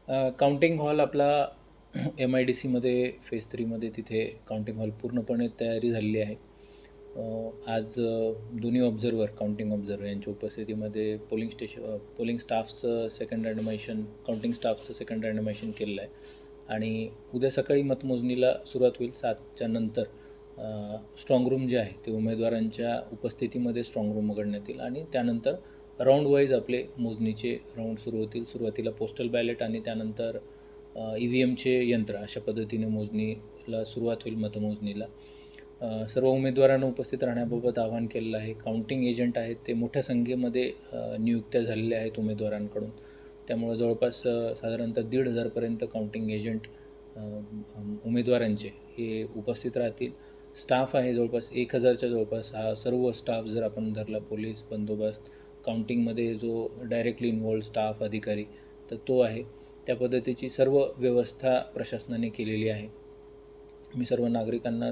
Counting hall आपला MIDCमध्ये phase 3मध्ये तिथे counting hall पूर्णपणे तयारी झालेली आहे. आज दोन्ही ऑब्झर्वर काउंटिंग ऑब्झर्वर यांच्या उपस्थितीमध्ये पोलिंग स्टाफचं सेकंड रँडमायझेशन काउंटिंग स्टाफचं सेकंड रँडमायझेशन केलेलं आहे आणि उद्या सकाळी मतमोजणीला सुरुवात होईल 7च्या नंतर. स्ट्रॉंग रूम जे आहे ते उमेदवारांच्या उपस्थितीमध्ये स्ट्रॉंग रूम उघडण्यात येईल आणि त्यानंतर राऊंड वाईज आपले मोजणीचे राऊंड सुरू होतील. सुरुवातीला पोस्टल बॅलेट आणि त्यानंतर EVMचे यंत्र अशा पद्धतीने मोजणीला सुरुवात होईल मतमोजणीला. सर्व उमेदवारांना उपस्थित राहण्याबाबत आवाहन केलेलं आहे. काउंटिंग एजंट आहेत ते मोठ्या संख्येमध्ये नियुक्त्या झालेल्या आहेत उमेदवारांकडून. त्यामुळं जवळपास साधारणतः 1,500पर्यंत काउंटिंग एजंट उमेदवारांचे हे उपस्थित राहतील. स्टाफ आहे जवळपास 1,000च्या जवळपास. हा सर्व स्टाफ जर आपण धरला, पोलीस बंदोबस्त, काउंटिंगमध्ये जो डायरेक्टली इन्व्हॉल्व स्टाफ अधिकारी तर तो आहे. त्या पद्धतीची सर्व व्यवस्था प्रशासनाने केलेली आहे. मी सर्व नागरिकांना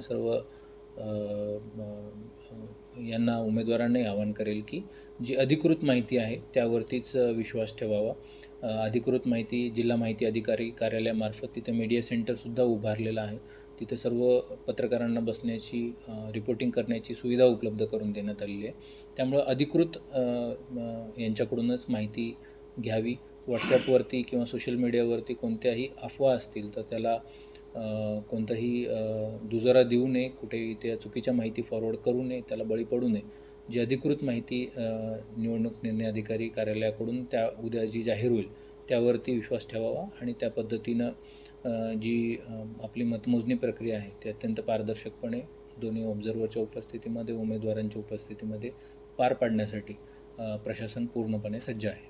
यांना उमेदवारांनाही आवाहन करेल की जी अधिकृत माहिती आहे त्यावरतीच विश्वास ठेवावा. अधिकृत माहिती जिल्हा माहिती अधिकारी कार्यालयामार्फत तिथे मीडिया सेंटरसुद्धा उभारलेलं आहे. तिथे सर्व पत्रकारांना बसण्याची रिपोर्टिंग करण्याची सुविधा उपलब्ध करून देण्यात आलेली आहे. त्यामुळं अधिकृत यांच्याकडूनच माहिती घ्यावी. व्हॉट्सॲपवरती किंवा सोशल मीडियावरती कोणत्याही अफवा असतील तर त्याला कोणताही दुजोरा देऊ नये, कुठेही त्या चुकीच्या माहिती फॉरवर्ड करू नये, त्याला बळी पडू नये. जी अधिकृत माहिती निवडणूक निर्णय अधिकारी कार्यालयाकडून उद्या जी जाहीर होईल त्यावरती विश्वास ठेवावा आणि त्या पद्धतीनं जी आपली मतमोजणी प्रक्रिया आहे ती अत्यंत पारदर्शकपणे दोन्ही ऑब्झर्वरच्या उपस्थितीमध्ये उमेदवारांच्या उपस्थितीमध्ये पार पाडण्यासाठी प्रशासन पूर्णपणे सज्ज आहे.